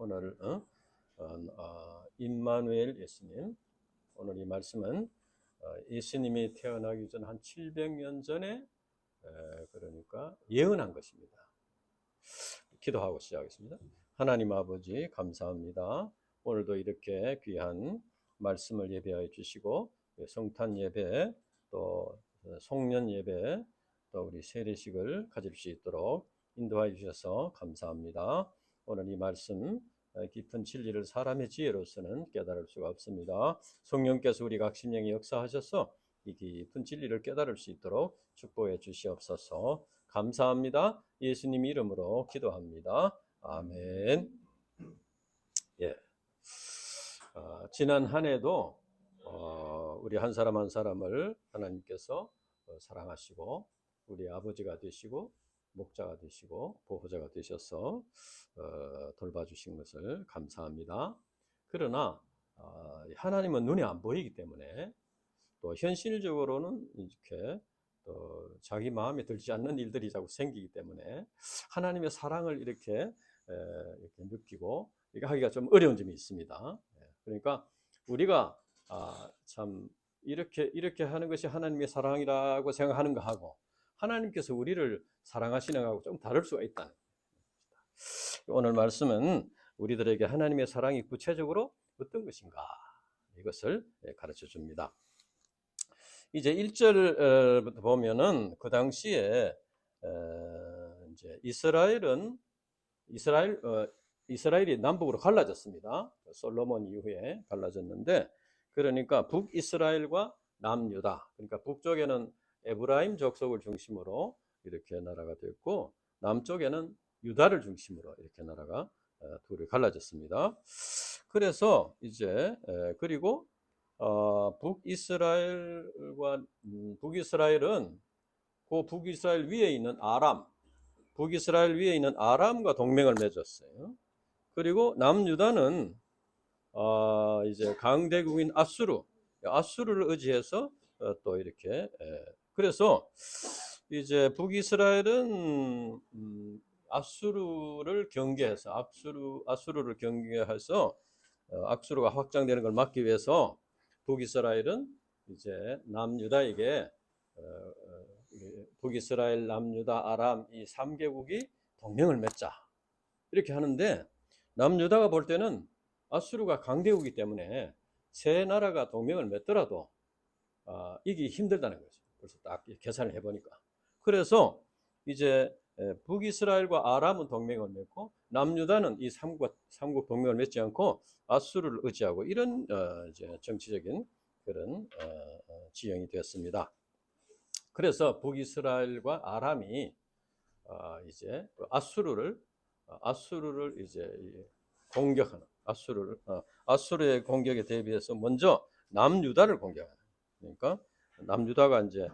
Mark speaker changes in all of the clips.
Speaker 1: 오늘 임마누엘 예수님, 오늘 이 말씀은 예수님이 태어나기 전 한 700년 전에 그러니까 예언한 것입니다. 기도하고 시작하겠습니다. 하나님 아버지 감사합니다. 오늘도 이렇게 귀한 말씀을 예배하여 주시고 성탄 예배 또 송년 예배 또 우리 세례식을 가질 수 있도록 인도하여 주셔서 감사합니다. 오늘 이 말씀 깊은 진리를 사람의 지혜로서는 깨달을 수가 없습니다. 성령께서 우리 각 심령에 역사하셔서 이 깊은 진리를 깨달을 수 있도록 축복해 주시옵소서. 감사합니다. 예수님 이름으로 기도합니다. 아멘. 예. 지난 한 해도 우리 한 사람 한 사람을 하나님께서 사랑하시고 우리 아버지가 되시고 목자가 되시고 보호자가 되셔서 돌봐주신 것을 감사합니다. 그러나 하나님은 눈에 안 보이기 때문에 또 현실적으로는 이렇게 또 자기 마음에 들지 않는 일들이 자꾸 생기기 때문에 하나님의 사랑을 이렇게 느끼고 이거 하기가 좀 어려운 점이 있습니다. 그러니까 우리가 참 이렇게 하는 것이 하나님의 사랑이라고 생각하는 거하고 하나님께서 우리를 사랑하시는 것하고 좀 다를 수가 있다는 겁니다. 오늘 말씀은 우리들에게 하나님의 사랑이 구체적으로 어떤 것인가 이것을 가르쳐 줍니다. 이제 1절부터 보면은 그 당시에 이제 이스라엘이 남북으로 갈라졌습니다. 솔로몬 이후에 갈라졌는데 그러니까 북이스라엘과 남유다, 그러니까 북쪽에는 에브라임 족속을 중심으로 이렇게 나라가 됐고 남쪽에는 유다를 중심으로 이렇게 나라가 둘이 갈라졌습니다. 그래서 이제 그리고 북이스라엘은 그 북이스라엘 위에 있는 북이스라엘 위에 있는 아람과 동맹을 맺었어요. 그리고 남유다는 이제 강대국인 아수르를 의지해서 또 이렇게 그래서 이제 북이스라엘은 아수르를 경계해서 아수르가 확장되는 걸 막기 위해서 북이스라엘은 이제 남유다에게 북이스라엘, 남유다, 아람 이 3개국이 동맹을 맺자 이렇게 하는데 남유다가 볼 때는 아수르가 강대국이기 때문에 세 나라가 동맹을 맺더라도 이기 힘들다는 거죠. 그래서 딱 계산을 해보니까 그래서 이제 북이스라엘과 아람은 동맹을 맺고 남유다는 이 삼국 동맹을 맺지 않고 아수르를 의지하고 이런 이제 정치적인 그런 지형이 되었습니다. 그래서 북이스라엘과 아람이 이제 아수르를 이제 공격하는 아수르의 공격에 대비해서 먼저 남유다를 공격하는, 그러니까 남유다가 이제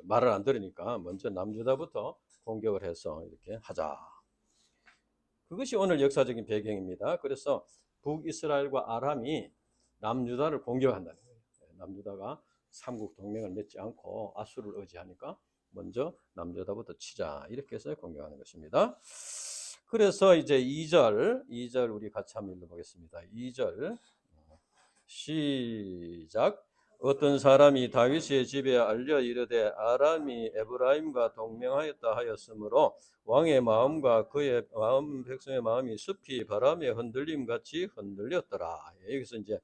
Speaker 1: 말을 안 들으니까 먼저 남유다부터 공격을 해서 이렇게 하자. 그것이 오늘 역사적인 배경입니다. 그래서 북이스라엘과 아람이 남유다를 공격한다는 거예요. 남유다가 삼국 동맹을 맺지 않고 아수르를 의지하니까 먼저 남유다부터 치자 이렇게 해서 공격하는 것입니다. 그래서 이제 2절 우리 같이 한번 읽어보겠습니다. 2절 시작. 어떤 사람이 다윗의 집에 알려 이르되 아람이 에브라임과 동맹하였다 하였으므로 왕의 마음과 그의 마음 백성의 마음이 숲이 바람에 흔들림 같이 흔들렸더라. 여기서 이제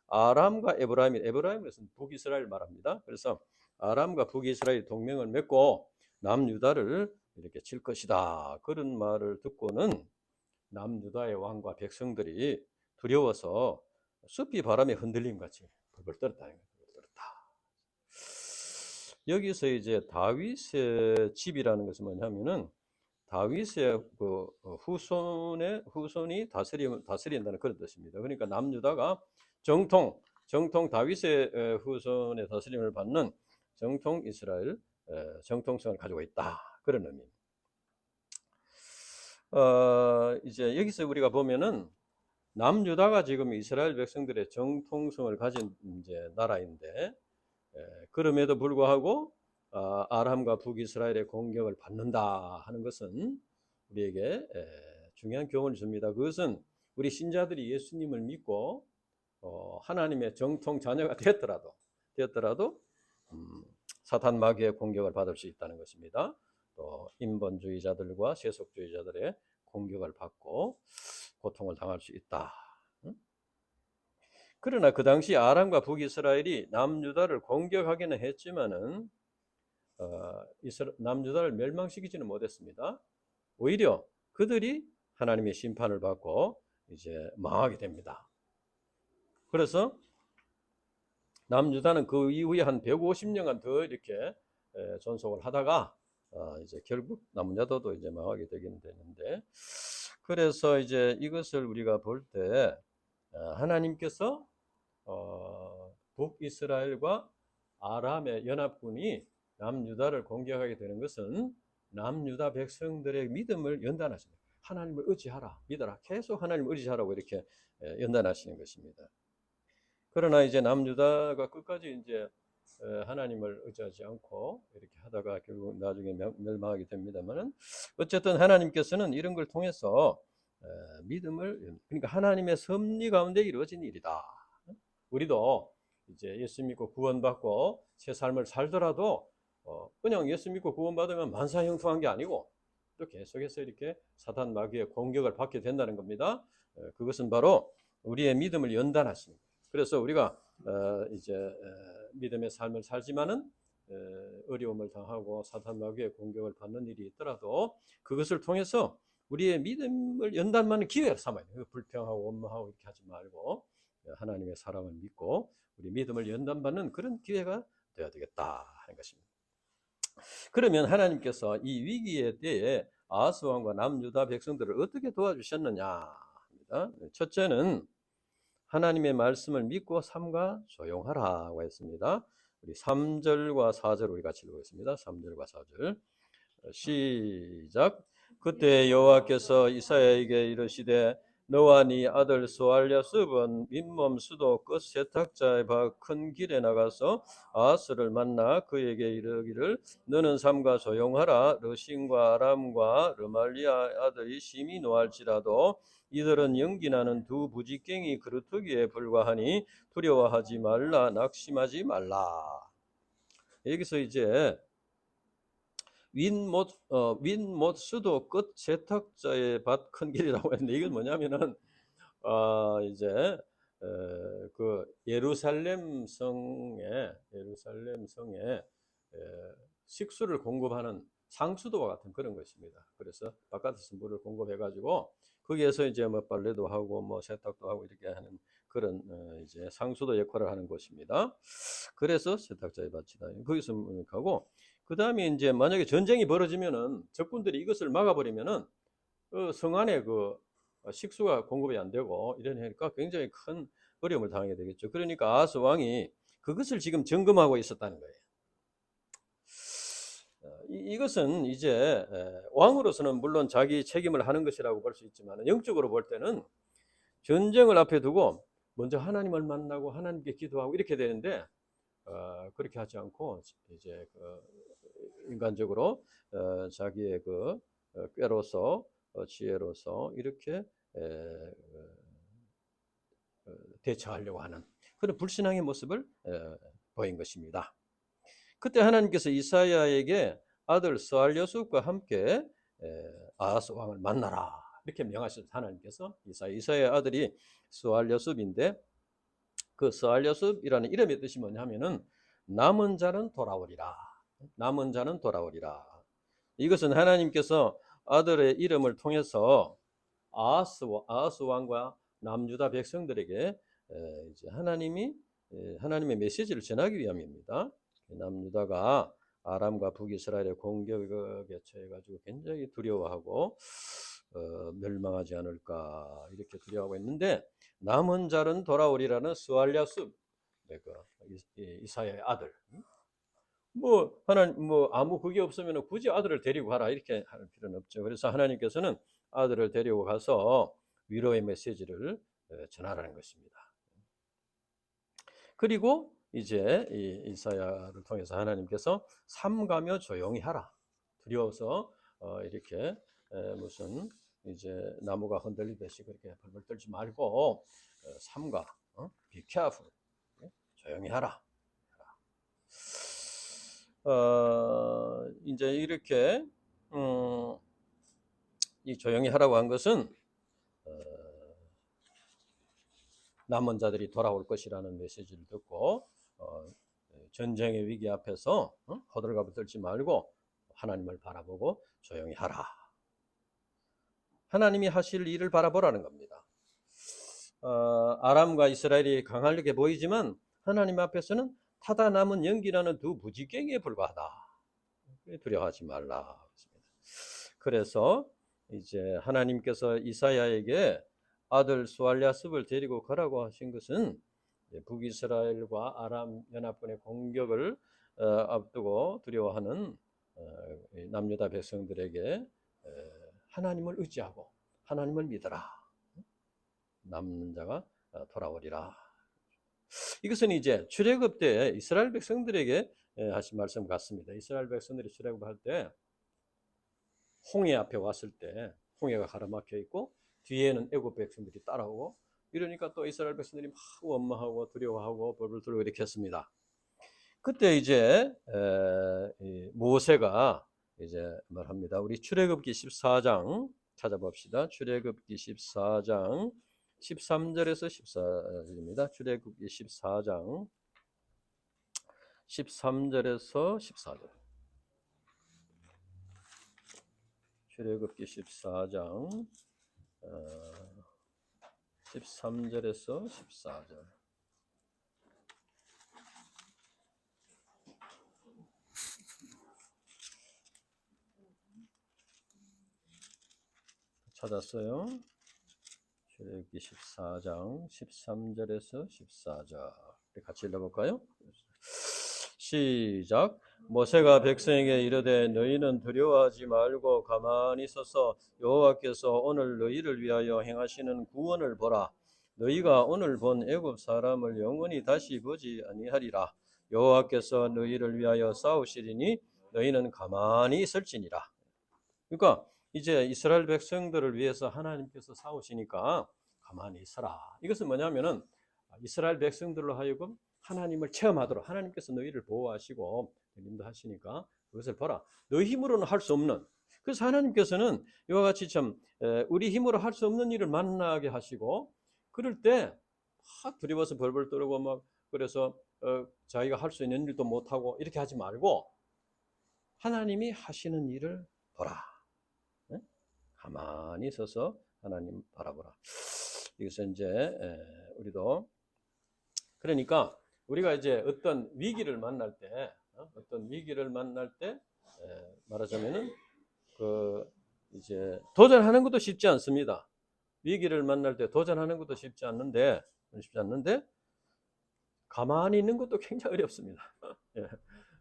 Speaker 1: 아람과 에브라임에서는 북이스라엘 말합니다. 그래서 아람과 북이스라엘 동맹을 맺고 남유다를 이렇게 칠 것이다. 그런 말을 듣고는 남유다의 왕과 백성들이 두려워서 숲이 바람에 흔들림 같이 벌벌 떨었다는 거예요. 여기서 이제 다윗의 집이라는 것은 뭐냐면은 다윗의 그 후손이 다스린다는 그런 뜻입니다. 그러니까 남유다가 정통 다윗의 후손의 다스림을 받는 정통 이스라엘 정통성을 가지고 있다, 그런 의미입니다. 이제 여기서 우리가 보면은 남유다가 지금 이스라엘 백성들의 정통성을 가진 이제 나라인데 그럼에도 불구하고 아람과 북이스라엘의 공격을 받는다 하는 것은 우리에게 중요한 교훈을 줍니다. 그것은 우리 신자들이 예수님을 믿고 하나님의 정통 자녀가 되었더라도 사탄 마귀의 공격을 받을 수 있다는 것입니다. 또 인본주의자들과 세속주의자들의 공격을 받고 고통을 당할 수 있다. 그러나 그 당시 아람과 북이스라엘이 남유다를 공격하기는 했지만은 남유다를 멸망시키지는 못했습니다. 오히려 그들이 하나님의 심판을 받고 이제 망하게 됩니다. 그래서 남유다는 그 이후에 한 150년간 더 이렇게 존속을 하다가 이제 결국 남유다도 이제 망하게 되긴 되는데, 그래서 이제 이것을 우리가 볼 때 하나님께서 북이스라엘과 아람의 연합군이 남유다를 공격하게 되는 것은 남유다 백성들의 믿음을 연단하십니다. 하나님을 의지하라, 믿어라, 계속 하나님을 의지하라고 이렇게 연단하시는 것입니다. 그러나 이제 남유다가 끝까지 이제 하나님을 의지하지 않고 이렇게 하다가 결국 나중에 멸망하게 됩니다만은, 어쨌든 하나님께서는 이런 걸 통해서 믿음을, 그러니까 하나님의 섭리 가운데 이루어진 일이다. 우리도 이제 예수 믿고 구원받고 새 삶을 살더라도 그냥 예수 믿고 구원받으면 만사형통한 게 아니고 또 계속해서 이렇게 사탄 마귀의 공격을 받게 된다는 겁니다. 그것은 바로 우리의 믿음을 연단하십니다. 그래서 우리가 이제 믿음의 삶을 살지만은 어려움을 당하고 사탄 마귀의 공격을 받는 일이 있더라도 그것을 통해서 우리의 믿음을 연단하는 기회를 삼아야 돼요. 불평하고 원망하고 이렇게 하지 말고 하나님의 사랑을 믿고 우리 믿음을 연단받는 그런 기회가 되어야 되겠다 하는 것입니다. 그러면 하나님께서 이 위기의 때에 아하스 왕과 남유다 백성들을 어떻게 도와주셨느냐 합니다. 첫째는 하나님의 말씀을 믿고 삼가 조용하라고 했습니다. 우리 3절과 4절 우리 같이 읽겠습니다. 3절과 4절 시작. 그때 여호와께서 이사야에게 이르시되 너와 네 아들 스왈랴습은 잇몸 수도 끝 세탁자의 밭 큰 길에 나가서 아하스를 만나 그에게 이르기를 너는 삼가 조용하라. 르신과 아람과 르말리아 아들이 심히 노할지라도 이들은 연기나는 두 부지깽이 그루터기에 불과하니 두려워하지 말라, 낙심하지 말라. 여기서 이제 윗못 수도 끝 세탁자의 밭 큰 길이라고 했는데, 이건 뭐냐면은 이제 그 예루살렘 성에 식수를 공급하는 상수도와 같은 그런 것입니다. 그래서 바깥에서 물을 공급해 가지고 거기에서 이제 뭐 빨래도 하고 뭐 세탁도 하고 이렇게 하는 그런 이제 상수도 역할을 하는 곳입니다. 그래서 세탁자의 밭이다. 거기서 하고, 그 다음에 이제 만약에 전쟁이 벌어지면은 적군들이 이것을 막아버리면은 성 안에 그 식수가 공급이 안 되고 이러니까 굉장히 큰 어려움을 당하게 되겠죠. 그러니까 아하스 왕이 그것을 지금 점검하고 있었다는 거예요. 이것은 이제 왕으로서는 물론 자기 책임을 하는 것이라고 볼 수 있지만, 영적으로 볼 때는 전쟁을 앞에 두고 먼저 하나님을 만나고 하나님께 기도하고 이렇게 되는데, 그렇게 하지 않고 이제 인간적으로 자기의 그 꾀로서 지혜로서 이렇게 대처하려고 하는 그런 불신앙의 모습을 보인 것입니다. 그때 하나님께서 이사야에게 아들 스알랴숲과 함께 아하스 왕을 만나라 이렇게 명하셨어요. 하나님께서 이사야의 아들이 스알랴숲인데, 그 스알랴숲이라는 이름의 뜻이 뭐냐면은 남은 자는 돌아오리라. 남은 자는 돌아오리라. 이것은 하나님께서 아들의 이름을 통해서 아하스 왕과 남유다 백성들에게 이제 하나님의 메시지를 전하기 위함입니다. 남유다가 아람과 북이스라엘의 공격에 처해가지고 굉장히 두려워하고 멸망하지 않을까 이렇게 두려워하고 있는데, 남은 자는 돌아오리라는 스알랴숲, 이사야의 아들. 하나님 아무 그게 없으면 굳이 아들을 데리고 가라 이렇게 할 필요는 없죠. 그래서 하나님께서는 아들을 데리고 가서 위로의 메시지를 전하라는 것입니다. 그리고 이제 이사야를 통해서 하나님께서 삼가며 조용히 하라. 두려워서 이렇게 무슨 이제 나무가 흔들리듯이 그렇게 벌벌 떨지 말고 삼가 be careful. 조용히 하라. 이제 이렇게 이 조용히 하라고 한 것은 남은 자들이 돌아올 것이라는 메시지를 듣고 전쟁의 위기 앞에서 호들갑을 떨지 말고 하나님을 바라보고 조용히 하라. 하나님이 하실 일을 바라보라는 겁니다. 아람과 이스라엘이 강하게 보이지만 하나님 앞에서는 타다 남은 연기라는 두 무지개에 불과하다. 두려워하지 말라. 그래서 이제 하나님께서 이사야에게 아들 수알랴습을 데리고 가라고 하신 것은 북이스라엘과 아람 연합군의 공격을 앞두고 두려워하는 남유다 백성들에게 하나님을 의지하고 하나님을 믿어라. 남는 자가 돌아오리라. 이것은 이제 출애굽 때 이스라엘 백성들에게 하신 말씀 같습니다. 이스라엘 백성들이 출애굽할 때 홍해 앞에 왔을 때 홍해가 가로막혀 있고 뒤에는 애굽 백성들이 따라오고 이러니까 또 이스라엘 백성들이 막 원망하고 두려워하고 벌벌 떨고 이렇게 했습니다. 그때 이제 모세가 이제 말합니다. 우리 출애굽기 14장 찾아봅시다. 출애굽기 14장 13절에서 14절입니다. 출애굽기 14장 13절에서 14절. 출애굽기 14장 13절에서 14절. 찾았어요? 출애굽기 14장 13절에서 14절. 같이 읽어볼까요? 시작. 모세가 백성에게 이르되 너희는 두려워하지 말고 가만히 서서 여호와께서 오늘 너희를 위하여 행하시는 구원을 보라. 너희가 오늘 본 애굽 사람을 영원히 다시 보지 아니하리라. 여호와께서 너희를 위하여 싸우시리니 너희는 가만히 있을지니라. 그러니까 이제 이스라엘 백성들을 위해서 하나님께서 싸우시니까 가만히 있어라. 이것은 뭐냐면은 이스라엘 백성들로 하여금 하나님을 체험하도록 하나님께서 너희를 보호하시고 인도하시니까 그것을 봐라. 너희 힘으로는 할 수 없는. 그래서 하나님께서는 이와 같이 참 우리 힘으로 할 수 없는 일을 만나게 하시고 그럴 때 막 두려워서 벌벌 떨고 막 그래서 자기가 할 수 있는 일도 못하고 이렇게 하지 말고 하나님이 하시는 일을 보라. 네? 가만히 서서 하나님 바라보라. 이것은 이제 우리도 그러니까 우리가 이제 어떤 위기를 만날 때 말하자면은 그 이제 도전하는 것도 쉽지 않습니다. 위기를 만날 때 도전하는 것도 쉽지 않는데 가만히 있는 것도 굉장히 어렵습니다.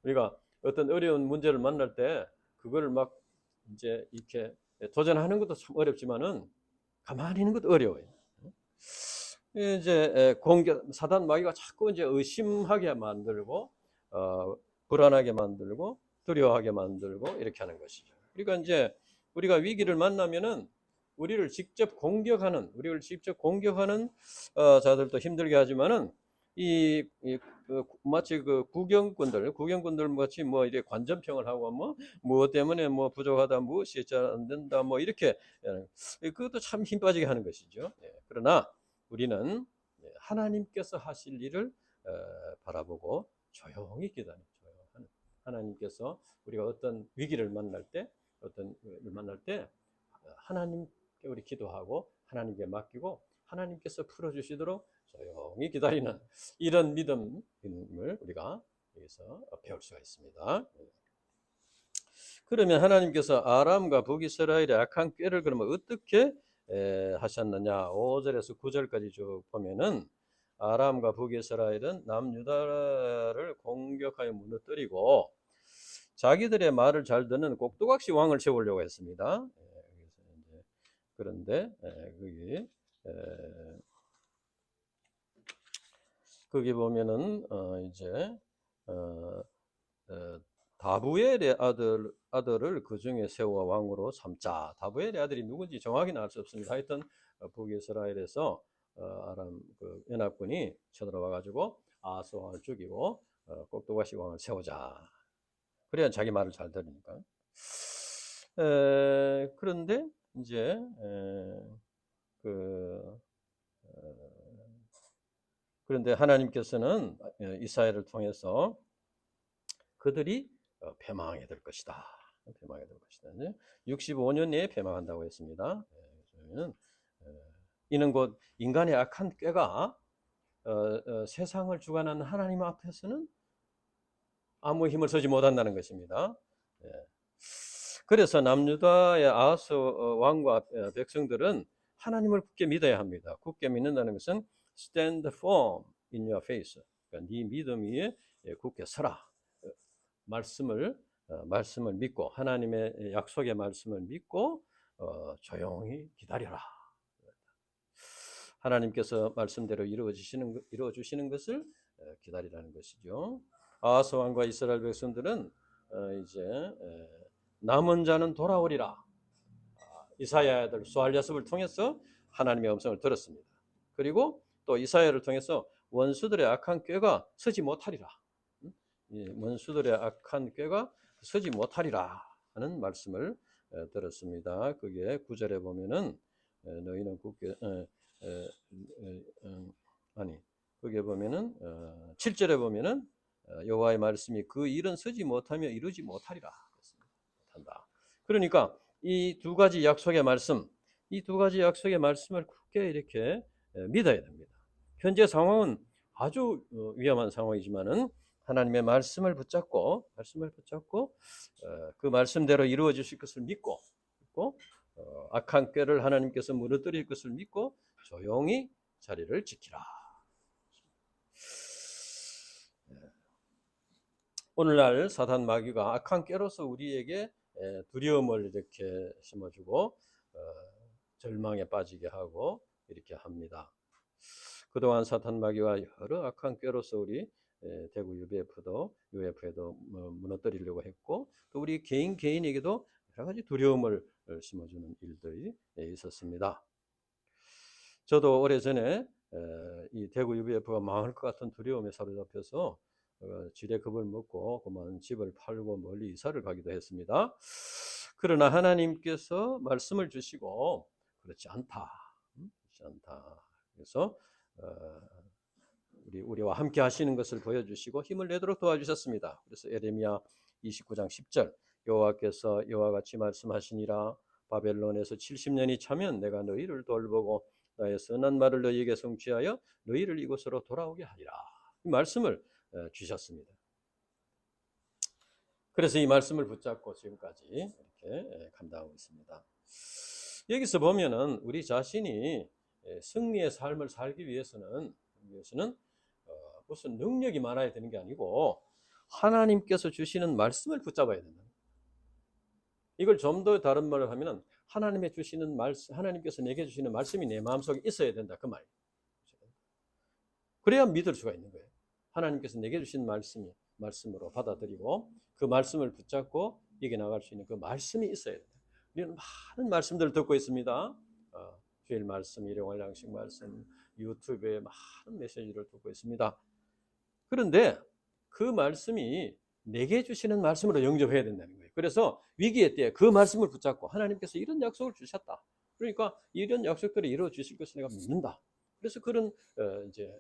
Speaker 1: 우리가 어떤 어려운 문제를 만날 때 그걸 막 이제 이렇게 도전하는 것도 참 어렵지만은 가만히 있는 것도 어려워요. 이제 사단 마귀가 자꾸 이제 의심하게 만들고 불안하게 만들고 두려워하게 만들고 이렇게 하는 것이죠. 그러니까 이제 우리가 위기를 만나면은 우리를 직접 공격하는 자들도 힘들게 하지만은 마치 그 구경꾼들 같이 뭐 이렇게 관전평을 하고 뭐 무엇 때문에 뭐 부족하다 무엇이 잘 안 된다 뭐 이렇게 그것도 참 힘 빠지게 하는 것이죠. 그러나 우리는 하나님께서 하실 일을 바라보고 조용히 기다리는 하나님께서 우리가 어떤 위기를 만날 때 하나님께 우리 기도하고 하나님께 맡기고 하나님께서 풀어주시도록 조용히 기다리는 이런 믿음을 우리가 여기서 배울 수가 있습니다. 그러면 하나님께서 아람과 북이스라엘의 악한 꾀를 그러면 어떻게 하셨느냐? 5절에서 9절까지 쭉 보면은 아람과 북이스라엘은 남유다를 공격하여 무너뜨리고 자기들의 말을 잘 듣는 꼭두각시 왕을 세우려고 했습니다. 그런데 거기 보면은 이제 다부엘의 아들을 그 중에 세워 왕으로 삼자. 다부엘의 아들이 누군지 정확히는 알 수 없습니다. 하여튼 북이스라엘에서 아람 그 연합군이 쳐들어와 가지고 아하스 왕을 죽이고 꼭두가시 왕을 세우자. 그래야 자기 말을 잘 들으니까. 그런데 이제 그런데 하나님께서는 이사야를 통해서 그들이 패망하게 될 것이다. 패망하게 될 것이다. 65년 내에 패망한다고 했습니다. 이는 곧 인간의 악한 꾀가 세상을 주관하는 하나님 앞에서는 아무 힘을 쓰지 못한다는 것입니다. 그래서 남유다의 아하스 왕과 백성들은 하나님을 굳게 믿어야 합니다. 굳게 믿는다는 것은 stand firm in your faith. 그러니까 네 믿음 위에 굳게 서라. 말씀을 믿고 하나님의 약속의 말씀을 믿고 조용히 기다려라. 하나님께서 말씀대로 이루어 주시는 것을 기다리라는 것이죠. 아하스 왕과 이스라엘 백성들은 이제 남은 자는 돌아오리라. 이사야의 아들 스알랴습을 통해서 하나님의 음성을 들었습니다. 그리고 또 이사야를 통해서 원수들의 악한 꾀가 서지 못하리라. 원수들의 악한 꾀가 서지 못하리라 하는 말씀을 들었습니다. 그게 9절에 보면은 너희는 굳게 그게 보면은 7절에 보면은 여호와의 말씀이 그 일은 서지 못하며 이루지 못하리라. 한다. 그러니까 이 두 가지 약속의 말씀, 이 두 가지 약속의 말씀을 굳게 이렇게 믿어야 됩니다. 현재 상황은 아주 위험한 상황이지만은 하나님의 말씀을 붙잡고 그 말씀대로 이루어 주실 것을 믿고 악한 꾀를 하나님께서 무너뜨릴 것을 믿고 조용히 자리를 지키라. 오늘날 사단 마귀가 악한 꾀로서 우리에게 두려움을 이렇게 심어주고 절망에 빠지게 하고 이렇게 합니다. 그동안 사단 마귀와 여러 악한 꾀로서 우리 대구 UBF에도 무너뜨리려고 했고 또 우리 개인에게도 여러 가지 두려움을 심어주는 일들이 있었습니다. 저도 오래전에 이 대구 UBF가 망할 것 같은 두려움에 사로잡혀서 지레 겁을 먹고 그만 집을 팔고 멀리 이사를 가기도 했습니다. 그러나 하나님께서 말씀을 주시고 그렇지 않다. 그래서 우리와 함께 하시는 것을 보여주시고 힘을 내도록 도와주셨습니다. 그래서 에레미야 29장 10절 여호와께서 이와 같이 말씀하시니라 바벨론에서 70년이 차면 내가 너희를 돌보고 나의 선한 말을 너희에게 성취하여 너희를 이곳으로 돌아오게 하리라. 이 말씀을 주셨습니다. 그래서 이 말씀을 붙잡고 지금까지 이렇게 감당하고 있습니다. 여기서 보면은 우리 자신이 승리의 삶을 살기 위해서는 무슨 능력이 많아야 되는 게 아니고 하나님께서 주시는 말씀을 붙잡아야 된다. 이걸 좀 더 다른 말을 하면은 하나님께서 내게 주시는 말씀이 내 마음속에 있어야 된다 그 말이에요. 그래야 믿을 수가 있는 거예요. 하나님께서 내게 주신 말씀으로 받아들이고 그 말씀을 붙잡고 이겨나갈 수 있는 그 말씀이 있어야 된다. 우리는 많은 말씀들을 듣고 있습니다. 주일 말씀, 일용할 양식 말씀, 유튜브에 많은 메시지를 듣고 있습니다. 그런데 그 말씀이 내게 주시는 말씀으로 영접해야 된다는 거예요. 그래서 위기의 때에 그 말씀을 붙잡고 하나님께서 이런 약속을 주셨다. 그러니까 이런 약속들을 이루어 주실 것을 내가 믿는다. 그래서 그런 이제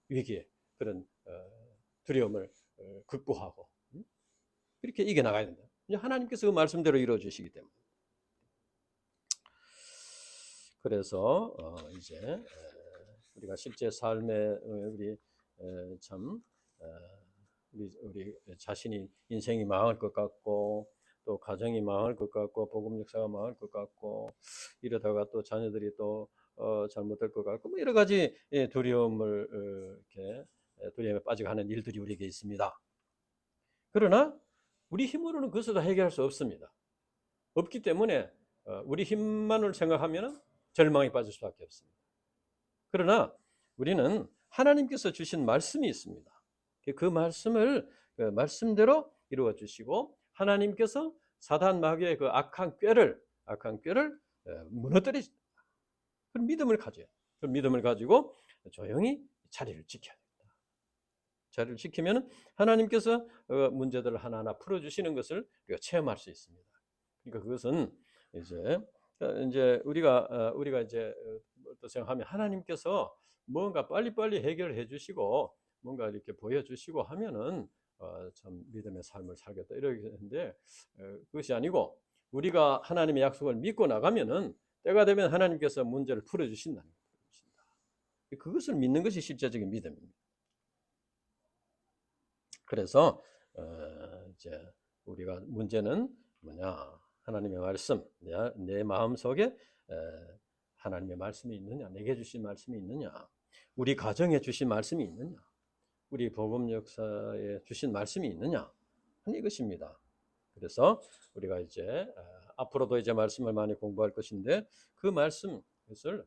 Speaker 1: 위기에 그런 두려움을 극복하고 그렇게 이겨나가야 된다. 하나님께서 그 말씀대로 이루어 주시기 때문에. 그래서 이제 우리가 실제 삶에 우리 자신이 인생이 망할 것 같고 또 가정이 망할 것 같고 복음 역사가 망할 것 같고 이러다가 또 자녀들이 또 잘못될 것 같고 뭐 여러 가지 두려움을 이렇게 두려움에 빠지고 하는 일들이 우리에게 있습니다. 그러나 우리 힘으로는 그것을 다 해결할 수 없습니다. 없기 때문에 우리 힘만을 생각하면 절망에 빠질 수밖에 없습니다. 그러나 우리는 하나님께서 주신 말씀이 있습니다. 그 말씀대로 이루어 주시고 하나님께서 사단 마귀의 그 악한 꾀를 무너뜨리신다. 그런 믿음을 가져요. 그 믿음을 가지고 조용히 자리를 지켜야 됩니다. 자리를 지키면 하나님께서 문제들을 하나하나 풀어주시는 것을 우리가 체험할 수 있습니다. 그러니까 그것은 이제 우리가 이제 또 생각하면 하나님께서 뭔가 빨리빨리 해결해 주시고 뭔가 이렇게 보여주시고 하면은 참 믿음의 삶을 살겠다 이러겠는데 그것이 아니고 우리가 하나님의 약속을 믿고 나가면은 때가 되면 하나님께서 문제를 풀어주신다는 것입니다. 그것을 믿는 것이 실제적인 믿음입니다. 그래서 이제 우리가 문제는 뭐냐? 하나님의 말씀, 내 마음 속에 하나님의 말씀이 있느냐? 내게 주신 말씀이 있느냐? 우리 가정에 주신 말씀이 있느냐? 우리 복음 역사에 주신 말씀이 있느냐? 하는 이것입니다. 그래서 우리가 이제 앞으로도 이제 말씀을 많이 공부할 것인데 그 말씀, 그것을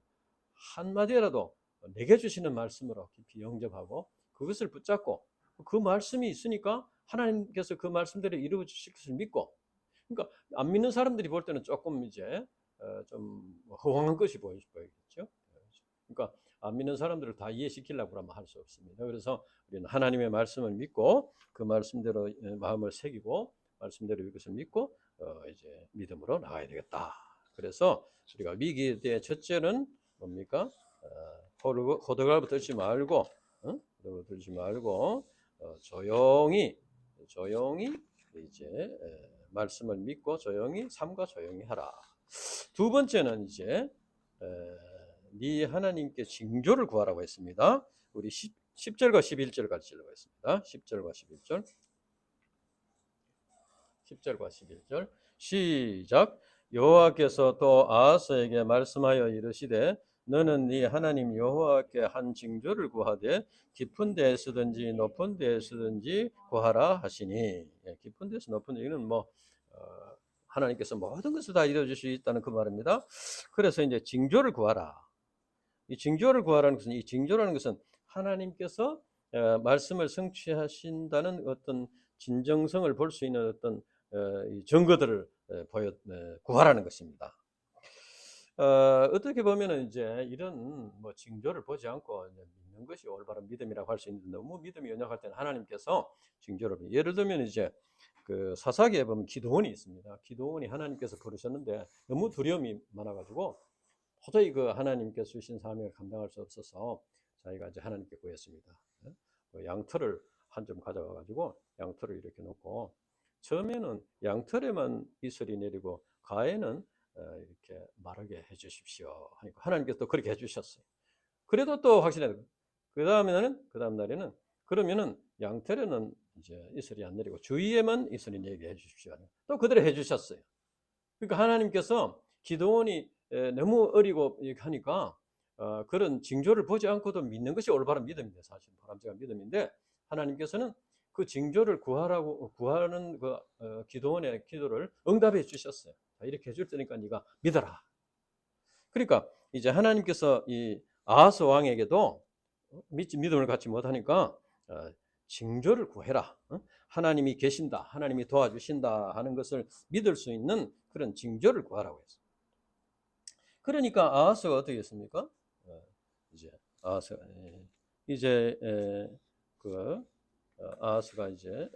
Speaker 1: 한마디라도 내게 주시는 말씀으로 깊이 영접하고 그것을 붙잡고 그 말씀이 있으니까 하나님께서 그 말씀대로 이루어 주실 것을 믿고, 그러니까 안 믿는 사람들이 볼 때는 조금 이제 좀 허황한 것이 보이겠죠. 그러니까 안 믿는 사람들을 다 이해시키려고 하면 할 수 없습니다. 그래서 우리는 하나님의 말씀을 믿고 그 말씀대로 마음을 새기고 말씀대로 이것을 믿고 이제 믿음으로 나가야 되겠다. 그래서 우리가 위기에 대해 첫째는 뭡니까? 호들갑을 떨지 말고, 조용히 이제 말씀을 믿고 조용히 삶과 조용히 하라. 두 번째는 이제 네 하나님께 징조를 구하라고 했습니다. 우리 10절과 11절 같이 읽어보겠습니다. 10절과 11절. 10절과 11절 시작. 여호와께서 또 아하스에게 말씀하여 이르시되 너는 네 하나님 여호와께 한 징조를 구하되 깊은 데에서든지 높은 데에서든지 구하라 하시니. 깊은 데서 높은 데는 하나님께서 모든 것을 다 이루어 주실 수 있다는 그 말입니다. 그래서 이제 징조를 구하라. 이 징조를 구하라는 것은, 이 징조라는 것은 하나님께서 말씀을 성취하신다는 어떤 진정성을 볼 수 있는 어떤 증거들을 구하라는 것입니다. 어떻게 보면은 이제 이런 징조를 보지 않고 이제 믿는 것이 올바른 믿음이라고 할 수 있는데, 너무 믿음이 연약할 때는 하나님께서 징조를, 예를 들면 이제 그 사사기에 보면 기드온이 있습니다. 기드온이 하나님께서 부르셨는데 너무 두려움이 많아가지고 도저히 그 하나님께서 주신 사명을 감당할 수 없어서 자기가 이제 하나님께 구했습니다. 양털을 한 점 가져와가지고 양털을 이렇게 놓고 처음에는 양털에만 이슬이 내리고 가에는 이렇게 마르게 해주십시오 하니까 하나님께서 또 그렇게 해주셨어요. 그래도 또 확신해요. 그 다음 날에는 그러면은 양털에는 이제 이슬이 안 내리고 주위에만 이슬이 내리게 해주십시오. 또 그대로 해주셨어요. 그러니까 하나님께서 기드온이 너무 어리고 이렇게 하니까 그런 징조를 보지 않고도 믿는 것이 올바른 믿음인데, 사실 바람직한 믿음인데, 하나님께서는 그 징조를 구하는 그 기도원의 기도를 응답해 주셨어요. 이렇게 해줄 테니까 네가 믿어라. 그러니까 이제 하나님께서 이 아하스 왕에게도 믿음을 갖지 못하니까 징조를 구해라. 하나님이 계신다, 하나님이 도와주신다 하는 것을 믿을 수 있는 그런 징조를 구하라고 했어요. 그러니까 아하스가 어떻게 했습니까? 아하스가 이제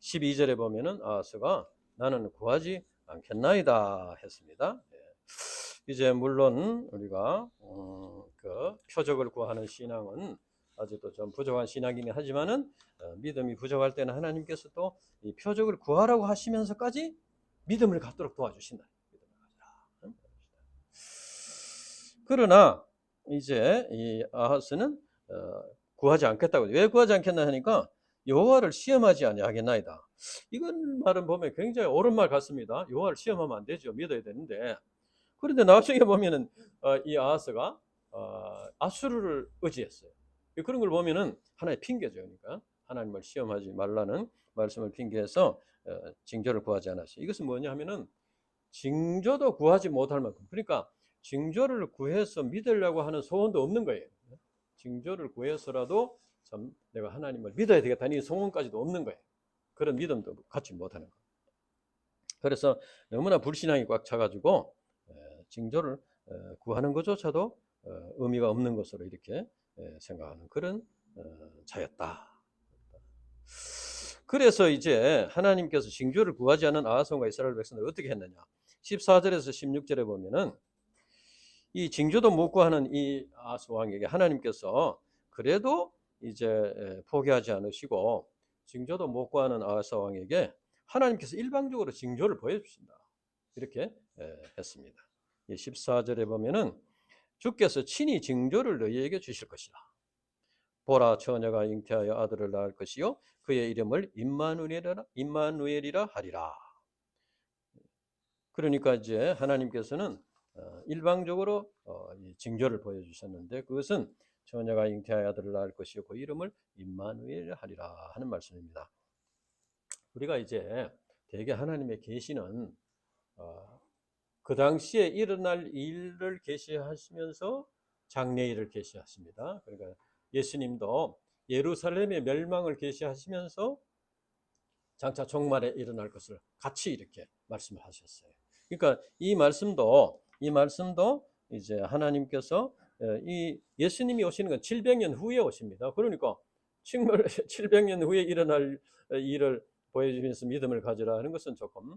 Speaker 1: 12절에 보면은 아하스가 나는 구하지 않겠나이다 했습니다. 이제 물론 우리가 그 표적을 구하는 신앙은 아직도 좀 부족한 신앙이긴 하지만은 믿음이 부족할 때는 하나님께서 또 이 표적을 구하라고 하시면서까지 믿음을 갖도록 도와주신다. 그러나 이제 이 아하스는 구하지 않겠다고. 왜 구하지 않겠나 하니까 여호와를 시험하지 아니하겠나이다. 이건 말은 보면 굉장히 옳은 말 같습니다. 여호와를 시험하면 안 되죠. 믿어야 되는데. 그런데 나중에 보면은 이 아하스가 아수르를 의지했어요. 그런 걸 보면은 하나의 핑계죠. 그러니까 하나님을 시험하지 말라는 말씀을 핑계해서 징조를 구하지 않았어요. 이것은 뭐냐 하면은 징조도 구하지 못할 만큼, 그러니까 징조를 구해서 믿으려고 하는 소원도 없는 거예요. 징조를 구해서라도 참 내가 하나님을 믿어야 되겠다는 이 소원까지도 없는 거예요. 그런 믿음도 갖지 못하는 거. 그래서 너무나 불신앙이 꽉 차가지고 징조를 구하는 것조차도 의미가 없는 것으로 이렇게 생각하는 그런 자였다. 그래서 이제 하나님께서 징조를 구하지 않은 아하성과 이스라엘 백성들을 어떻게 했느냐. 14절에서 16절에 보면은 이 징조도 못 구하는 이 아하스 왕에게 하나님께서 그래도 이제 포기하지 않으시고 징조도 못 구하는 아하스 왕에게 하나님께서 일방적으로 징조를 보여주신다. 이렇게 했습니다. 14절에 보면은 주께서 친히 징조를 너희에게 주실 것이다. 보라, 처녀가 잉태하여 아들을 낳을 것이요 그의 이름을 임마누엘이라 하리라. 그러니까 이제 하나님께서는 일방적으로 징조를 보여주셨는데 그것은 처녀가 잉태하여 아들을 낳을 것이요 그 이름을 임마누엘이라 하리라 하는 말씀입니다. 우리가 이제 대개 하나님의 계시는 그 당시에 일어날 일을 계시하시면서 장래일을 계시하십니다. 그러니까 예수님도 예루살렘의 멸망을 계시하시면서 장차 종말에 일어날 것을 같이 이렇게 말씀을 하셨어요. 그러니까 이 말씀도 이제 하나님께서 이 예수님이 오시는 건 700년 후에 오십니다. 그러니까 정말 700년 후에 일어날 일을 보여주면서 믿음을 가지라 하는 것은 조금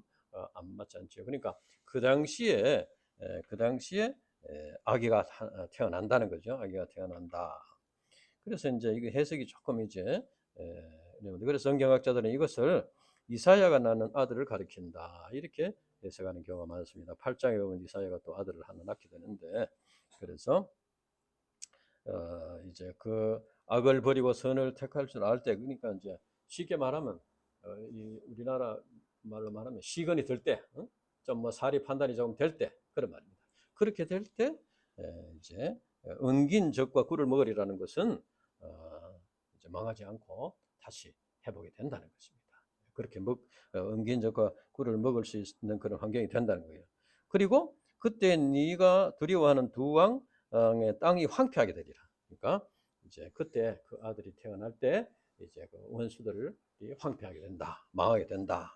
Speaker 1: 안 맞지 않죠. 그러니까 그 당시에 아기가 태어난다는 거죠. 아기가 태어난다. 그래서 이제 이게 해석이 조금 이제 그래서 성경학자들은 이것을 이사야가 낳는 아들을 가리킨다 이렇게 해석하는 경우가 많습니다. 8장에 보면 이사야가 또 아들을 하나 낳게 되는데 그래서 이제 그 악을 버리고 선을 택할 줄 알 때 그러니까 이제 쉽게 말하면 이 우리나라 말로 말하면 시건이 들 때, 좀 뭐 사리 판단이 조금 될 때 그런 말입니다. 그렇게 될 때 이제 엉긴 젖과 꿀을 먹으리라는 것은 이제 망하지 않고 다시 회복이 된다는 것입니다. 그렇게 엉긴 젖과 꿀을 먹을 수 있는 그런 환경이 된다는 거예요. 그리고 그때 네가 두려워하는 두 왕의 땅이 황폐하게 되리라. 그러니까 이제 그때 그 아들이 태어날 때 이제 그 원수들을 황폐하게 된다, 망하게 된다.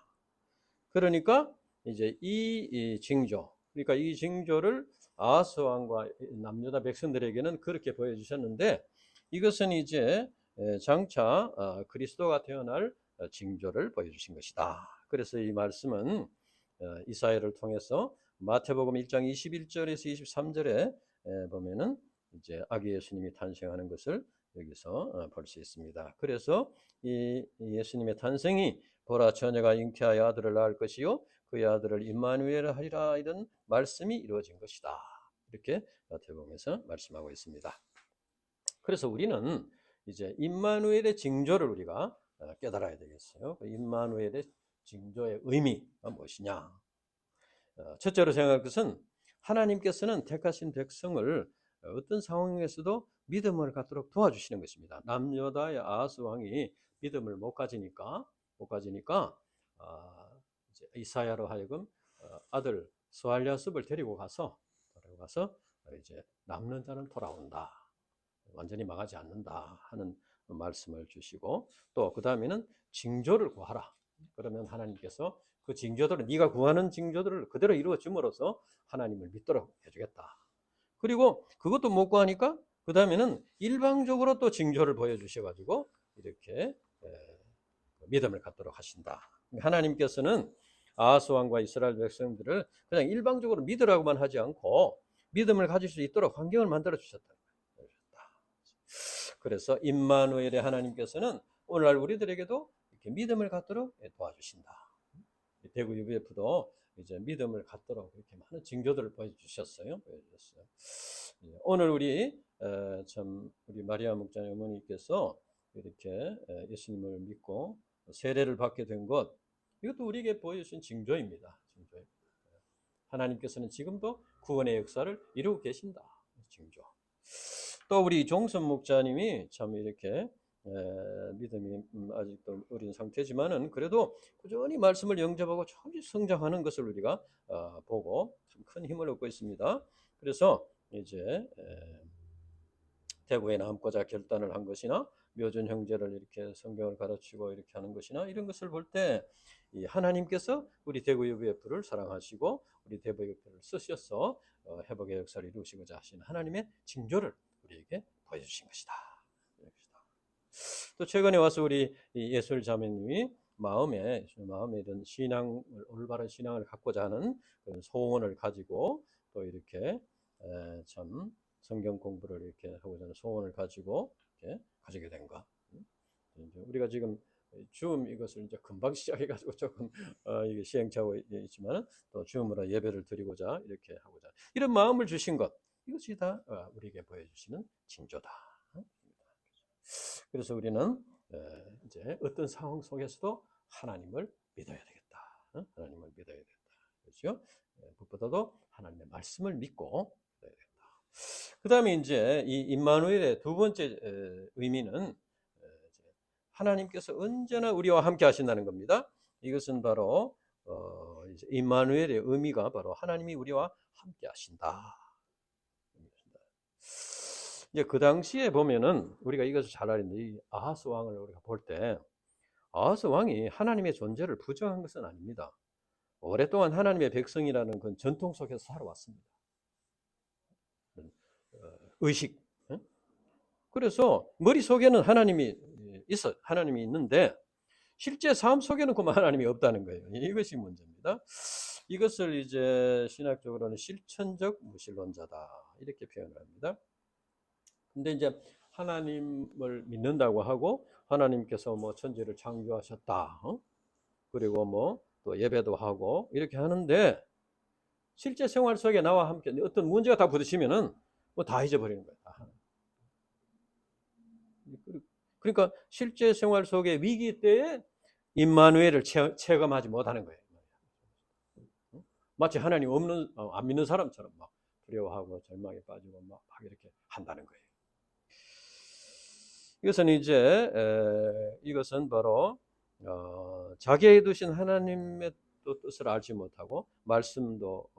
Speaker 1: 그러니까 이제 이 징조, 그러니까 이 징조를 아하스 왕과 남유다 백성들에게는 그렇게 보여주셨는데 이것은 이제 장차 그리스도가 태어날 징조를 보여주신 것이다. 그래서 이 말씀은 이사야를 통해서 마태복음 1장 21절에서 23절에 보면은 이제 아기 예수님이 탄생하는 것을 여기서 볼 수 있습니다. 그래서 이 예수님의 탄생이 보라 처녀가 잉태하여 아들을 낳을 것이요 그의 아들을 임마누엘 하리라 이런 말씀이 이루어진 것이다. 이렇게 마태복음에서 말씀하고 있습니다. 그래서 우리는 이제 임마누엘의 징조를 우리가 깨달아야 되겠어요. 임마누엘의 징조의 의미가 무엇이냐? 첫째로 생각할 것은 하나님께서는 택하신 백성을 어떤 상황에서도 믿음을 갖도록 도와주시는 것입니다. 남유다의 아하스 왕이 믿음을 못 가지니까 이제 이사야로 하여금 아들 스알랴습을 데리고 가서 이제 남는 자는 돌아온다. 완전히 망하지 않는다 하는 말씀을 주시고 또 그 다음에는 징조를 구하라. 그러면 하나님께서 그 징조들을 네가 구하는 징조들을 그대로 이루어 줌으로써 하나님을 믿도록 해주겠다. 그리고 그것도 못 구하니까 그 다음에는 일방적으로 또 징조를 보여주셔가지고 이렇게 믿음을 갖도록 하신다. 하나님께서는 아하스 왕과 이스라엘 백성들을 그냥 일방적으로 믿으라고만 하지 않고 믿음을 가질 수 있도록 환경을 만들어 주셨다. 그래서 임마누엘의 하나님께서는 오늘날 우리들에게도 이렇게 믿음을 갖도록 도와주신다. 대구 UBF도 이제 믿음을 갖도록 이렇게 많은 징조들을 보여주셨어요. 오늘 우리 마리아 목자님 어머니께서 이렇게 예수님을 믿고 세례를 받게 된 것, 이것도 우리에게 보여주신 징조입니다. 하나님께서는 지금도 구원의 역사를 이루고 계신다. 징조. 또 우리 종선 목자님이 참 이렇게 믿음이 아직도 어린 상태지만은 그래도 꾸준히 말씀을 영접하고 조금씩 성장하는 것을 우리가 보고 참 큰 힘을 얻고 있습니다. 그래서 이제 대구에 남고자 결단을 한 것이나 묘준 형제를 이렇게 성경을 가르치고 이렇게 하는 것이나 이런 것을 볼 때 이 하나님께서 우리 대구 UBF를 사랑하시고 우리 대구 UBF를 쓰셔서 회복의 역사를 이루시고자 하신 하나님의 징조를 우리에게 보여주신 것이다. 또 최근에 와서 우리 예술 자매님이 마음에 이런 신앙을 올바른 신앙을 갖고자 하는 그런 소원을 가지고 또 이렇게 참 성경 공부를 이렇게 하고자 하는 소원을 가지고 이렇게 가지게 된 것. 우리가 지금 줌 이것을 이제 금방 시작해가지고 조금 이게 시행착오 있지만 또 줌으로 예배를 드리고자 이렇게 하고자 이런 마음을 주신 것 이것이 다 우리에게 보여주시는 징조다. 그래서 우리는 이제 어떤 상황 속에서도 하나님을 믿어야 되겠다. 하나님을 믿어야 되겠다. 그렇죠? 무엇보다도 하나님의 말씀을 믿고 믿어야 되겠다. 그 다음에 이제 이 임마누엘의 두 번째 의미는 하나님께서 언제나 우리와 함께 하신다는 겁니다. 이것은 바로 이제 임마누엘의 의미가 바로 하나님이 우리와 함께 하신다. 이제 그 당시에 보면은 우리가 이것을 잘 아는데 이 아하스 왕을 우리가 볼 때 아하스 왕이 하나님의 존재를 부정한 것은 아닙니다. 오랫동안 하나님의 백성이라는 그 전통 속에서 살아왔습니다. 의식. 그래서 머릿속에는 하나님이 있는데 실제 삶 속에는 그만 하나님이 없다는 거예요. 이것이 문제입니다. 이것을 이제 신학적으로는 실천적 무신론자다 이렇게 표현을 합니다. 근데 이제 하나님을 믿는다고 하고 하나님께서 뭐 천지를 창조하셨다. 그리고 뭐 또 예배도 하고 이렇게 하는데 실제 생활 속에 나와 함께 어떤 문제가 다 부딪히면은 뭐 다 잊어버리는 거예요. 다. 그러니까 실제 생활 속의 위기 때에 임마누엘을 체험하지 못하는 거예요. 마치 하나님 없는 안 믿는 사람처럼 막 두려워하고 절망에 빠지고 막 이렇게 한다는 거예요. 이것은 바로 자기에게 두신 하나님의 뜻을 알지 못하고 말씀도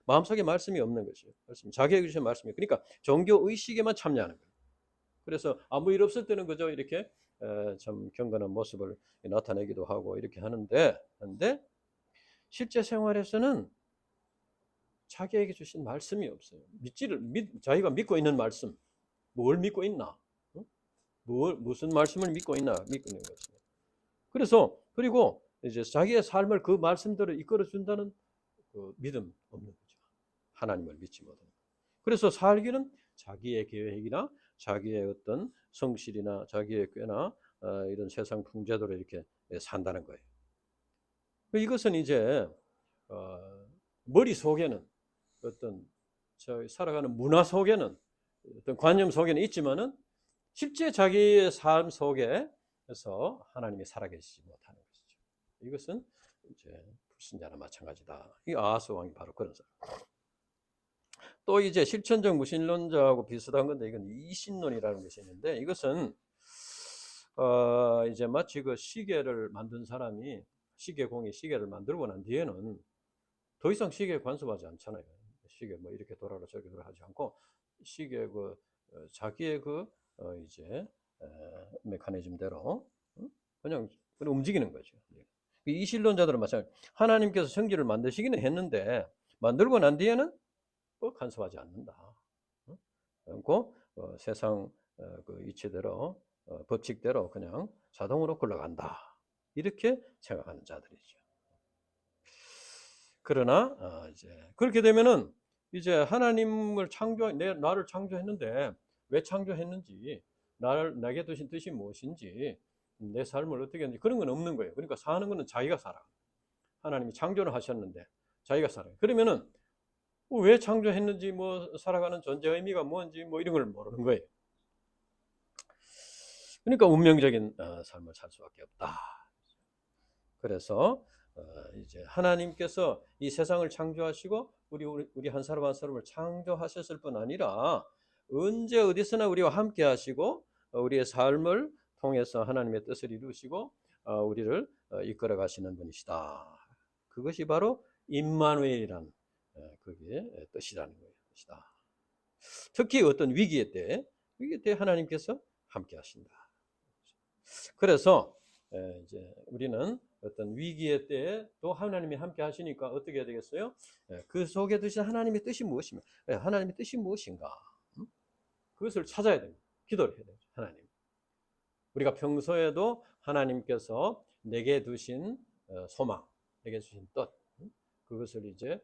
Speaker 1: 마음속에 말씀이 없는 것이에요. 자기에게 주신 말씀이 그러니까 종교 의식에만 참여하는 거예요. 그래서 아무 일 없을 때는 그저 이렇게 참 경건한 모습을 나타내기도 하고 이렇게 하는데 실제 생활에서는 자기에게 주신 말씀이 없어요. 자기가 믿고 있는 말씀, 뭘 믿고 있나? 무슨 말씀을 믿고 있는 것이죠. 그리고 이제 자기의 삶을 그 말씀대로 이끌어 준다는 그 믿음 없는 거죠. 하나님을 믿지 못하는. 그래서 살기는 자기의 계획이나 자기의 어떤 성실이나 자기의 꾀나 이런 세상 풍제대로 이렇게 산다는 거예요. 이것은 이제 머리 속에는 어떤 살아가는 문화 속에는 어떤 관념 속에는 있지만은 실제 자기의 삶 속에서 하나님이 살아계시지 못하는 것이죠. 이것은 이제 불신자나 마찬가지다. 이 아하스 왕이 바로 그런 사람. 또 이제 실천적 무신론자하고 비슷한 건데 이건 이신론이라는 것이 있는데 이것은 이제 마치 그 시계를 만든 사람이 시계공이 시계를 만들고 난 뒤에는 더 이상 시계에 관섭하지 않잖아요. 시계 뭐 이렇게 돌아라 저렇게 돌아라 하지 않고 시계 자기의 이제 메커니즘대로 그냥 움직이는 거죠. 이 신론자들은 마찬가지. 하나님께서 성질을 만드시기는 했는데 만들고 난 뒤에는 또 간섭하지 않는다. 그리고 세상 그 이치대로 법칙대로 그냥 자동으로 굴러간다. 이렇게 생각하는 자들이죠. 그러나 이제 그렇게 되면은 이제 하나님을 나를 창조했는데 왜 창조했는지 나에게 두신 뜻이 무엇인지 내 삶을 어떻게 했는지 그런 건 없는 거예요. 그러니까 사는 거는 자기가 살아. 하나님이 창조를 하셨는데 자기가 살아요. 그러면은 왜 창조했는지 뭐 살아가는 존재 의미가 뭔지 뭐 이런 걸 모르는 거예요. 그러니까 운명적인 삶을 살 수밖에 없다. 그래서 이제 하나님께서 이 세상을 창조하시고 우리 한 사람 한 사람을 창조하셨을 뿐 아니라 언제 어디서나 우리와 함께 하시고 우리의 삶을 통해서 하나님의 뜻을 이루시고 우리를 이끌어 가시는 분이시다. 그것이 바로 임마누엘이란 그게 뜻이라는 것이다. 특히 어떤 위기의 때 이게 하나님께서 함께 하신다. 그래서 이제 우리는 어떤 위기의 때에 또 하나님이 함께 하시니까 어떻게 해야 되겠어요? 그 속에 드신 하나님의 뜻이 무엇이며 하나님의 뜻이 무엇인가? 그것을 찾아야 됩니다. 기도를 해야 되죠. 하나님. 우리가 평소에도 하나님께서 내게 두신 소망, 내게 주신 뜻, 그것을 이제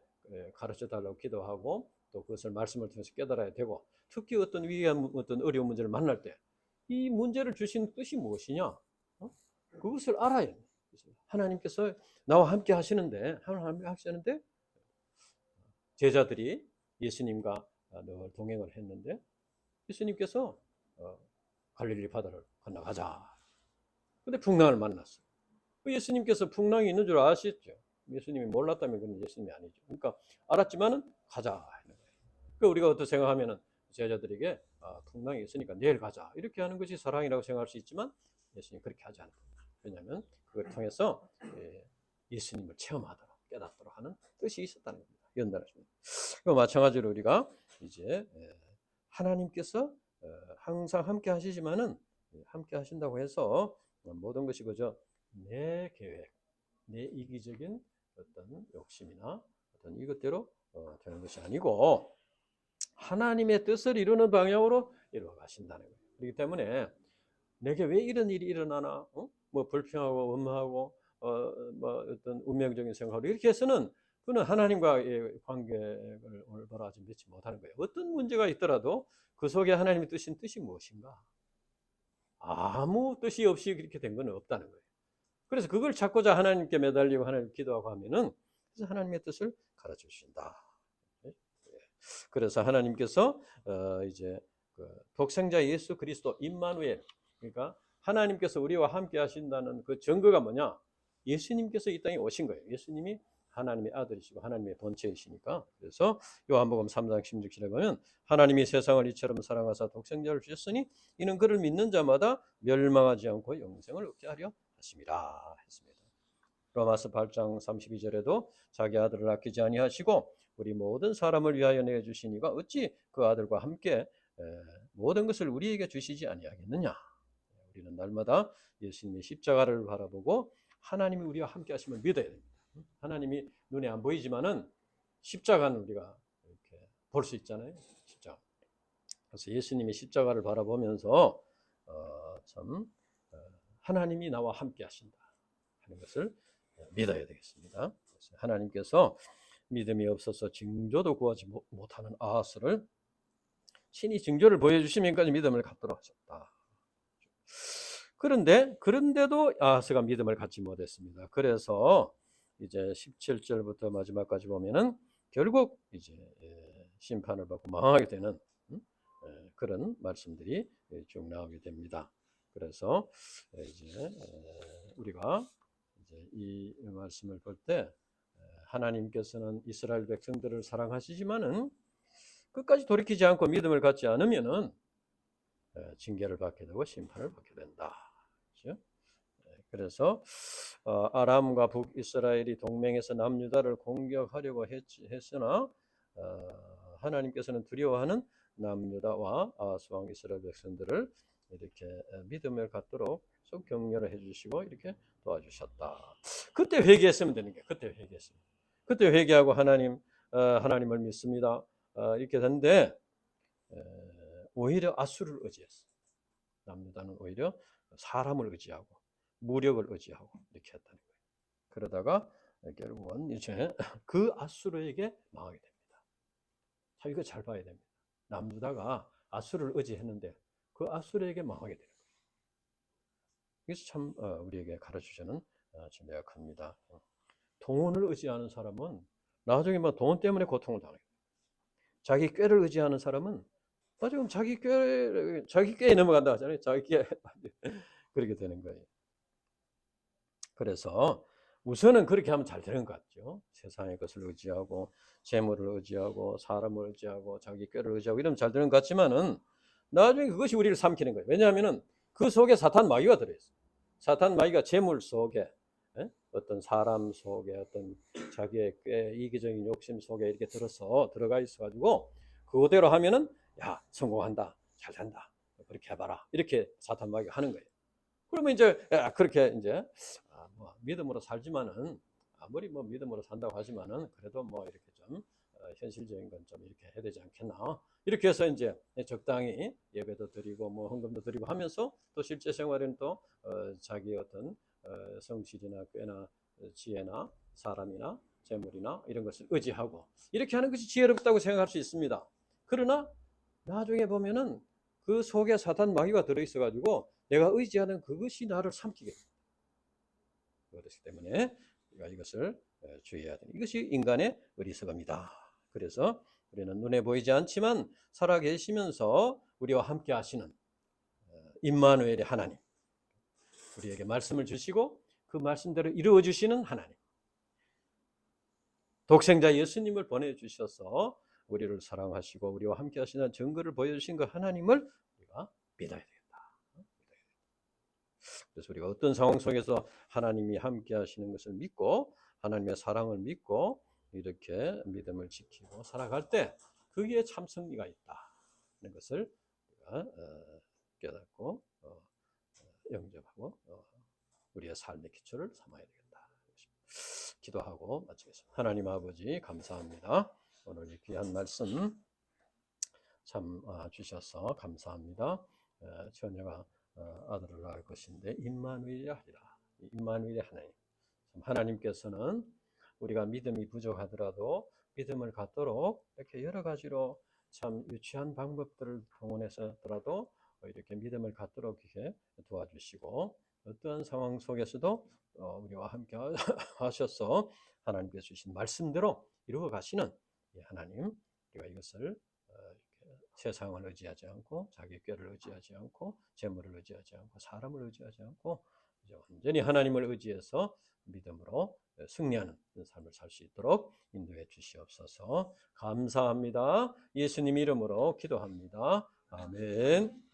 Speaker 1: 가르쳐 달라고 기도하고 또 그것을 말씀을 통해서 깨달아야 되고, 특히 어떤 위기한 어떤 어려운 문제를 만날 때 이 문제를 주신 뜻이 무엇이냐? 그것을 알아야 합니다. 하나님께서 나와 함께 하시는데, 제자들이 예수님과 늘 동행을 했는데 예수님께서 갈릴리 바다를 건너가자. 근데 풍랑을 만났어요. 예수님께서 풍랑이 있는 줄 아셨죠. 예수님이 몰랐다면 그건 예수님이 아니죠. 그러니까 알았지만은 가자. 그러니까 우리가 어떻게 생각하면은 제자들에게 풍랑이 있으니까 내일 가자 이렇게 하는 것이 사랑이라고 생각할 수 있지만 예수님 그렇게 하지 않아요. 왜냐하면 그걸 통해서 예수님을 체험하도록 깨닫도록 하는 뜻이 있었다는 겁니다. 연단하십니다. 마찬가지로 우리가 이제 하나님께서 항상 함께 하시지만은 함께 하신다고 해서 모든 것이 그저 내 계획, 내 이기적인 어떤 욕심이나 어떤 이것대로 되는 것이 아니고 하나님의 뜻을 이루는 방향으로 이루어 가신다는 거예요. 그렇기 때문에 내게 왜 이런 일이 일어나나, 뭐 불평하고 원망하고 뭐 어떤 운명적인 생각으로 이렇게 해서는 그는 하나님과의 관계를 올바로 아직 맺지 못하는 거예요. 어떤 문제가 있더라도 그 속에 하나님이 뜻인 뜻이 무엇인가? 아무 뜻이 없이 그렇게 된 건 없다는 거예요. 그래서 그걸 찾고자 하나님께 매달리고 하나님 기도하고 하면은 그래서 하나님의 뜻을 가르쳐 주신다. 그래서 하나님께서 이제 그 독생자 예수 그리스도 임마누엘, 그러니까 하나님께서 우리와 함께 하신다는 그 증거가 뭐냐? 예수님께서 이 땅에 오신 거예요. 예수님이 하나님의 아들이시고 하나님의 본체이시니까. 그래서 요한복음 3장 16절에 보면 하나님이 세상을 이처럼 사랑하사 독생자를 주셨으니 이는 그를 믿는 자마다 멸망하지 않고 영생을 얻게 하려 하심이라 했습니다. 로마서 8장 32절에도 자기 아들을 아끼지 아니하시고 우리 모든 사람을 위하여 내주시니가 어찌 그 아들과 함께 모든 것을 우리에게 주시지 아니하겠느냐. 우리는 날마다 예수님의 십자가를 바라보고 하나님이 우리와 함께 하심을 믿어야 됩니다. 하나님이 눈에 안 보이지만은 십자가는 우리가 이렇게 볼 수 있잖아요. 십자가. 그래서 예수님의 십자가를 바라보면서 참 하나님이 나와 함께 하신다 하는 것을 믿어야 되겠습니다. 하나님께서 믿음이 없어서 징조도 구하지 못하는 아하스를 신이 징조를 보여주시면까지 믿음을 갖도록 하셨다. 그런데도 아하스가 믿음을 갖지 못했습니다. 그래서 이제 17절부터 마지막까지 보면은 결국 이제 심판을 받고 망하게 되는 그런 말씀들이 쭉 나오게 됩니다. 그래서 이제 우리가 이제 이 말씀을 볼 때 하나님께서는 이스라엘 백성들을 사랑하시지만은 끝까지 돌이키지 않고 믿음을 갖지 않으면은 징계를 받게 되고 심판을 받게 된다. 그렇죠? 그래서 아람과 북이스라엘이 동맹해서 남유다를 공격하려고 했으나 하나님께서는 두려워하는 남유다와 아하스왕 이스라엘 백성들을 이렇게 믿음을 갖도록 속 격려를 해주시고 이렇게 도와주셨다. 그때 회개했으면 되는 거예요. 그때 회개하고 하나님을 믿습니다. 이렇게 됐는데 오히려 아수를 의지했어. 남유다는 오히려 사람을 의지하고 무력을 의지하고 이렇게 했다는 거예요. 그러다가 결국은 이제 그 아수르에게 망하게 됩니다. 자, 이거 잘 봐야 됩니다. 남유다가 아수르를 의지했는데 그 아수르에게 망하게 되는 거예요. 그래서 참 우리에게 가르쳐주는 진리가 큽니다. 돈을 의지하는 사람은 나중에 뭐 돈 때문에 고통을 당해요. 자기 꾀를 의지하는 사람은 나중에 자기 꾀에 넘어간다 하잖아요. 자기 꾀 그렇게 되는 거예요. 그래서 우선은 그렇게 하면 잘 되는 것 같죠. 세상의 것을 의지하고 재물을 의지하고 사람을 의지하고 자기 꾀를 의지하고 이러면 잘 되는 것 같지만은 나중에 그것이 우리를 삼키는 거예요. 왜냐하면은 그 속에 사탄 마귀가 들어있어요. 사탄 마귀가 재물 속에 어떤 사람 속에 어떤 자기의 꽤 이기적인 욕심 속에 이렇게 들어가 있어가지고 그대로 하면은 야 성공한다 잘 된다 이렇게 해봐라. 이렇게 사탄 마귀가 하는 거예요. 그러면 이제 그렇게 이제 뭐 믿음으로 살지만은 아무리 뭐 믿음으로 산다고 하지만은 그래도 뭐 이렇게 좀 현실적인 건 좀 이렇게 해야 되지 않겠나. 이렇게 해서 이제 적당히 예배도 드리고 뭐 헌금도 드리고 하면서 또 실제 생활에는 또 자기 어떤 성실이나 꾀나 지혜나 사람이나 재물이나 이런 것을 의지하고 이렇게 하는 것이 지혜롭다고 생각할 수 있습니다. 그러나 나중에 보면은 그 속에 사탄 마귀가 들어있어 가지고 내가 의지하는 그것이 나를 삼키게 됩니다. 그렇기 때문에 우리가 이것을 주의해야 됩니다. 이것이 인간의 어리석음이다. 그래서 우리는 눈에 보이지 않지만 살아 계시면서 우리와 함께 하시는 임마누엘의 하나님, 우리에게 말씀을 주시고 그 말씀대로 이루어 주시는 하나님, 독생자 예수님을 보내주셔서 우리를 사랑하시고 우리와 함께 하시는 증거를 보여주신 그 하나님을 우리가 믿어야 되겠다. 그래서 우리가 어떤 상황 속에서 하나님이 함께 하시는 것을 믿고 하나님의 사랑을 믿고 이렇게 믿음을 지키고 살아갈 때 거기에 참 승리가 있다는 것을 우리가 깨닫고 영접하고 우리의 삶의 기초를 삼아야 되겠다. 기도하고 마치겠습니다. 하나님 아버지 감사합니다. 오늘 이 귀한 말씀 참 주셔서 감사합니다. 처녀가 아들을 낳을 것인데 임마누엘이라 하리라. 임마누엘의 하나님. 하나님께서는 우리가 믿음이 부족하더라도 믿음을 갖도록 이렇게 여러 가지로 참 유치한 방법들을 동원해서더라도 이렇게 믿음을 갖도록 이렇게 도와주시고 어떠한 상황 속에서도 우리와 함께 하셔서 하나님께서 주신 말씀대로 이루어 가시는 하나님, 우리가 이것을 세상을 의지하지 않고 자기 꾀를 의지하지 않고 재물을 의지하지 않고 사람을 의지하지 않고 이제 완전히 하나님을 의지해서 믿음으로 승리하는 삶을 살 수 있도록 인도해 주시옵소서. 감사합니다. 예수님 이름으로 기도합니다. 아멘.